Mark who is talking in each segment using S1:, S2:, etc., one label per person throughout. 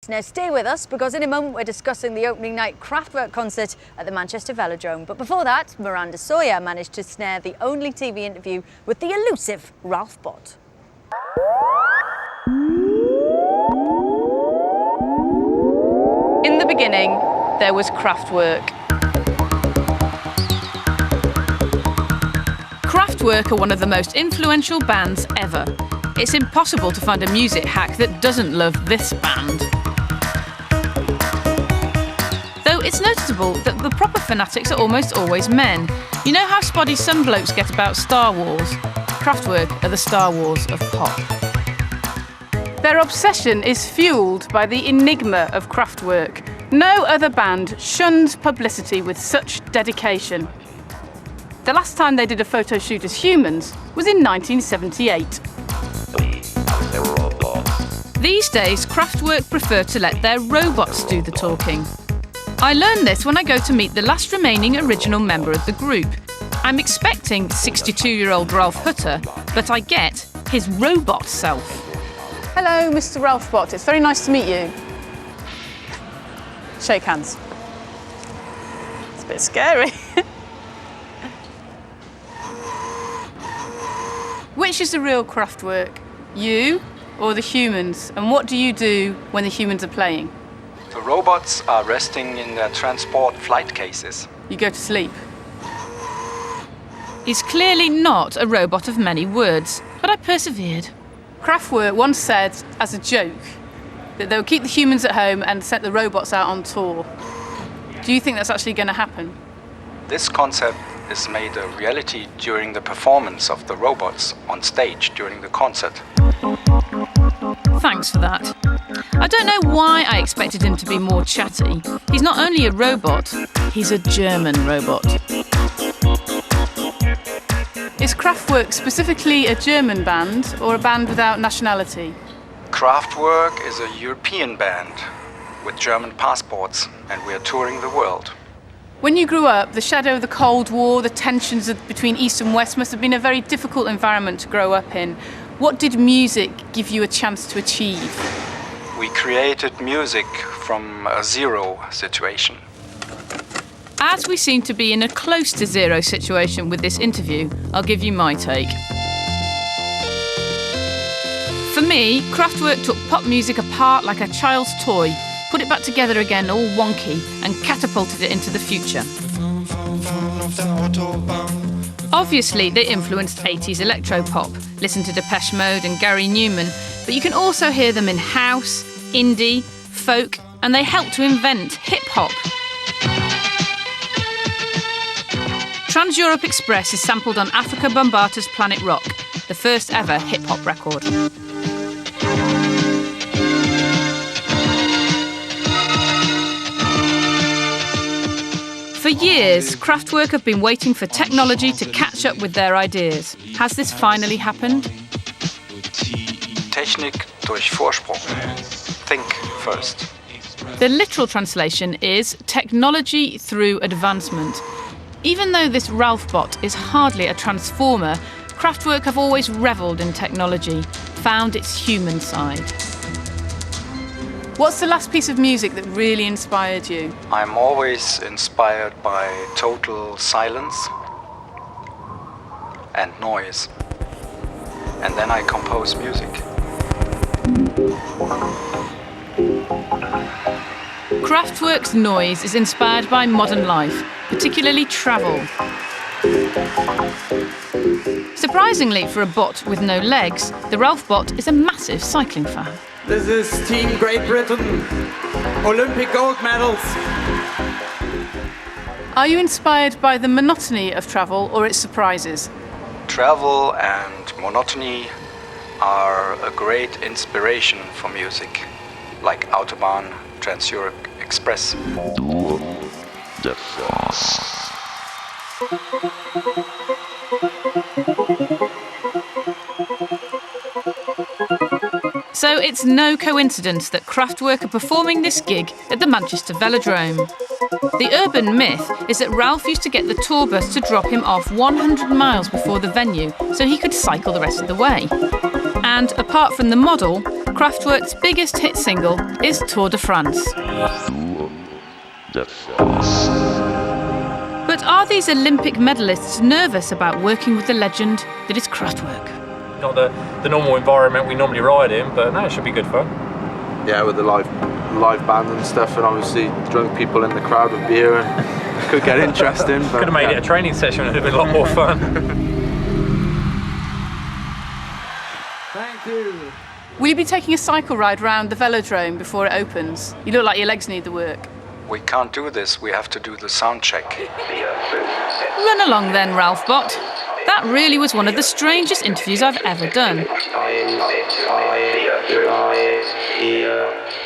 S1: Now stay with us, because in a moment we're discussing the opening night Kraftwerk concert at the Manchester Velodrome. But before that, Miranda Sawyer managed to snare the only TV interview with the elusive Ralf bot.
S2: In the beginning, there was Kraftwerk. Kraftwerk are one of the most influential bands ever. It's impossible to find a music hack that doesn't love this band. Though it's noticeable that the proper fanatics are almost always men. You know how spotty some blokes get about Star Wars? Kraftwerk are the Star Wars of pop. Their obsession is fueled by the enigma of Kraftwerk. No other band shuns publicity with such dedication. The last time they did a photo shoot as humans was in 1978. These days, Kraftwerk prefer to let their robots do the talking. I learned this when I go to meet the last remaining original member of the group. I'm expecting 62-year-old Ralf Hutter, but I get his robot self. Hello, Mr. Ralf Bot. It's very nice to meet you. Shake hands. It's a bit scary. Which is the real Kraftwerk? You or the humans? And what do you do when the humans are playing?
S3: The robots are resting in their transport flight cases.
S2: You go to sleep. He's clearly not a robot of many words, but I persevered. Kraftwerk once said, as a joke, that they would keep the humans at home and set the robots out on tour. Do you think that's actually going to happen?
S3: This concept is made a reality during the performance of the robots on stage during the concert.
S2: Thanks for that. I don't know why I expected him to be more chatty. He's not only a robot, he's a German robot. Is Kraftwerk specifically a German band or a band without nationality?
S3: Kraftwerk is a European band with German passports, and we are touring the world.
S2: When you grew up, the shadow of the Cold War, the tensions between East and West must have been a very difficult environment to grow up in. What did music give you a chance to achieve?
S3: We created music from a zero situation.
S2: As we seem to be in a close to zero situation with this interview, I'll give you my take. For me, Kraftwerk took pop music apart like a child's toy, put it back together again all wonky, and catapulted it into the future. Obviously, they influenced 80s electro-pop. Listen to Depeche Mode and Gary Newman, but you can also hear them in house, indie, folk, and they helped to invent hip-hop. Trans-Europe Express is sampled on Africa Bambaata's Planet Rock, the first ever hip-hop record. For years, Kraftwerk have been waiting for technology to catch up with their ideas. Has this finally happened?
S3: Technik durch Vorsprung. Think first.
S2: The literal translation is technology through advancement. Even though this Ralf bot is hardly a transformer, Kraftwerk have always revelled in technology, found its human side. What's the last piece of music that really inspired you?
S3: I'm always inspired by total silence and noise. And then I compose music.
S2: Kraftwerk's noise is inspired by modern life, particularly travel. Surprisingly, for a bot with no legs, the Ralf bot is a massive cycling fan.
S4: This is Team Great Britain. Olympic gold medals.
S2: Are you inspired by the monotony of travel or its surprises?
S3: Travel and monotony are a great inspiration for music, like Autobahn, Trans-Europe Express.
S5: Tour de France.
S2: So it's no coincidence that Kraftwerk are performing this gig at the Manchester Velodrome. The urban myth is that Ralf used to get the tour bus to drop him off 100 miles before the venue so he could cycle the rest of the way. And apart from the model, Kraftwerk's biggest hit single is Tour de France.
S5: Tour de France.
S2: But are these Olympic medalists nervous about working with the legend that is Kraftwerk?
S6: Not the normal environment we normally ride in, but no, it should be good fun.
S7: Yeah, with the live band and stuff, and obviously drunk people in the crowd with beer, and could get interesting. But
S6: could have made it a training session, it'd have been a lot more fun.
S4: Thank you.
S2: Will you be taking a cycle ride round the Velodrome before it opens? You look like your legs need the work.
S3: We can't do this, we have to do the sound check.
S2: Run along then, Ralf Bot. That really was one of the strangest interviews I've ever done.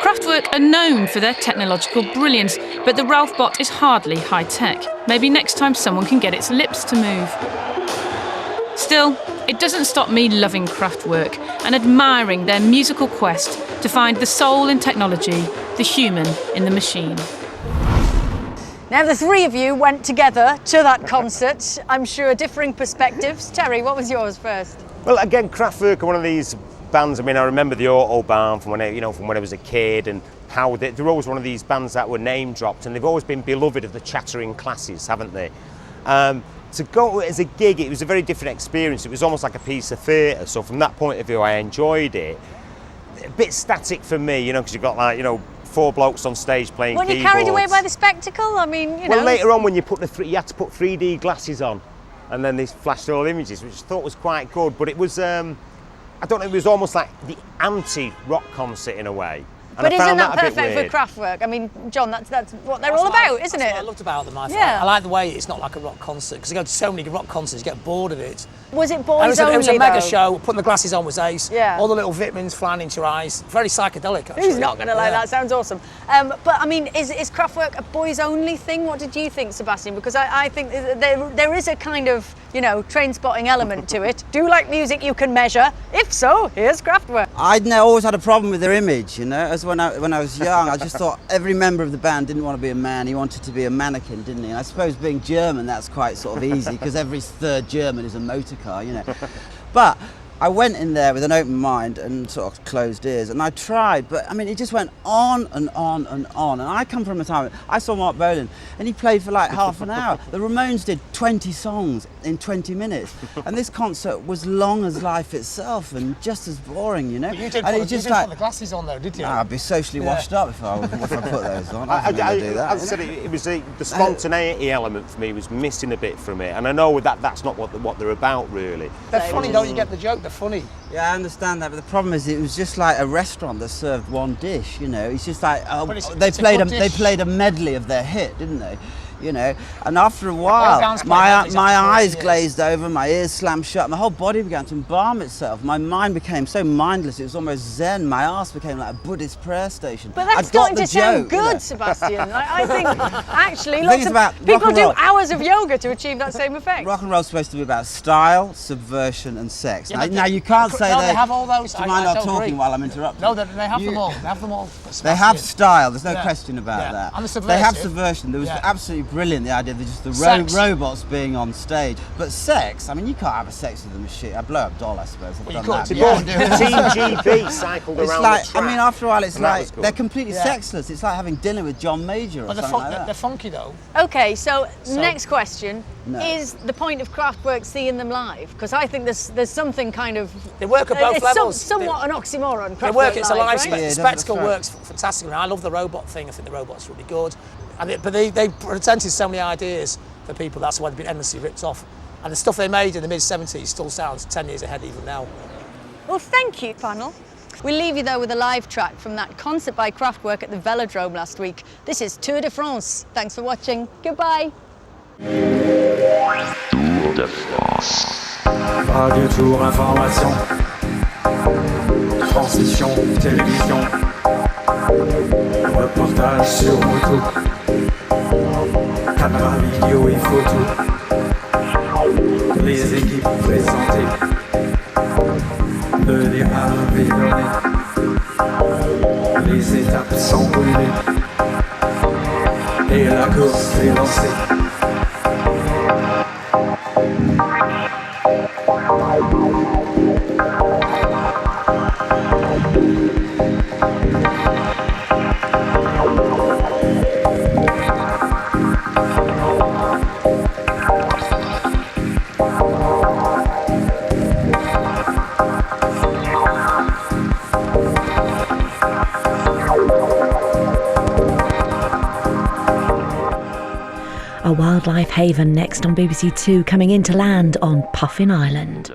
S2: Kraftwerk are known for their technological brilliance, but the Ralf Bot is hardly high-tech. Maybe next time someone can get its lips to move. Still, it doesn't stop me loving Kraftwerk and admiring their musical quest to find the soul in technology, the human in the machine.
S1: Now the three of you went together to that concert. I'm sure differing perspectives. Terry, what was yours first?
S8: Well, again, Kraftwerk are one of these bands. I mean, I remember the Autobahn from when I was a kid, and how they're always one of these bands that were name dropped, and they've always been beloved of the chattering classes, haven't they? To go as a gig, it was a very different experience. It was almost like a piece of theatre. So from that point of view, I enjoyed it. A bit static for me, because you've got four blokes on stage playing keyboards.
S1: Weren't you carried away by the spectacle? I mean,
S8: Well, later on when you you had to put 3D glasses on, and then they flashed all images, which I thought was quite good. But it was, I don't know, it was almost like the anti-rock concert in a way. And
S1: but
S8: I
S1: isn't
S8: found
S1: that
S8: a bit
S1: perfect
S8: weird.
S1: for Kraftwerk? I mean, John, that's what they're all about, isn't it?
S9: That's what I loved about them.
S1: Yeah.
S9: I like the way it's not like a rock concert, because you go to so many rock concerts, you get bored of it.
S1: Was it
S9: And
S1: boys only,
S9: it was a mega
S1: though?
S9: show. Putting the glasses on was ace.
S1: Yeah.
S9: All the little vitamins flying into your eyes. Very psychedelic, actually.
S1: Who's not going to like that? Sounds awesome. But I mean, is Kraftwerk a boys-only thing? What did you think, Sebastian? Because I think there is a kind of, train-spotting element to it. Do you like music you can measure? If so, here's Kraftwerk.
S10: I'd always had a problem with their image, as when I was young. I just thought every member of the band didn't want to be a man. He wanted to be a mannequin, didn't he? And I suppose being German, that's quite sort of easy, because every third German is a motor car, But I went in there with an open mind and sort of closed ears, and I tried, but I mean, it just went on and on and on. And I come from a time, I saw Mark Bolan, and he played for like half an hour. The Ramones did 20 songs in 20 minutes, and this concert was long as life itself and just as boring,
S9: You did,
S10: and
S9: put,
S10: it
S9: you
S10: just
S9: did put the glasses on, though, did you?
S10: I'd be socially washed up if I put those on.
S8: I
S10: do that.
S8: as I said, it was the spontaneity element for me was missing a bit from it, and I know that's not what they're about really.
S9: They're funny, don't you get the joke? They're funny.
S10: Yeah, I understand that, but the problem is it was just like a restaurant that served one dish. It's just like they played a medley of their hit, didn't they? And after a while, my eyes glazed over, my ears slammed shut, my whole body began to embalm itself. My mind became so mindless, it was almost zen. My arse became like a Buddhist prayer station.
S1: But that's starting to sound good, Sebastian. I think, actually,
S10: lots of
S1: people do hours of yoga to achieve that same effect.
S10: Rock and roll's supposed to be about style, subversion and sex.
S9: Yeah,
S10: now you can't say
S9: they have all those.
S10: Do you mind not talking while I'm interrupting?
S9: No, they have them all. They have them all.
S10: They have style, there's no question about that.
S9: And the
S10: they have subversion. There was absolutely brilliant, the idea that just the robots being on stage. But sex, I mean, you can't have a sex with a machine. A blow-up doll, I suppose.
S9: Well, you could.
S8: Team GB cycled
S10: it's
S8: around
S10: like,
S8: the track.
S10: I mean, after a while, it's like they're completely sexless. It's like having dinner with John Major or something like that.
S9: They're funky, though.
S1: Okay, so next question. Is the point of Kraftwerk seeing them live? Because I think there's something kind of...
S9: They work at both levels.
S1: Somewhat an oxymoron.
S9: They work, it's a live
S1: right?
S9: spectacle works fantastically. I love the robot thing. I think the robot's really good. But they presented so many ideas for people. That's why they've been endlessly ripped off. And the stuff they made in the mid-70s still sounds 10 years ahead even now.
S1: Well, thank you, panel. We'll leave you, though, with a live track from that concert by Kraftwerk at the Velodrome last week. This is Tour de France. Thanks for watching. Goodbye.
S5: Tour de France.
S4: Radio Tour Information. Transition, télévision. Reportage sur moto. Caméra, vidéo et photo. Les équipes présentées. Le départ est donné. Les étapes sont brûlées. Et la course est lancée.
S11: A wildlife haven next on BBC Two, coming into land on Puffin Island.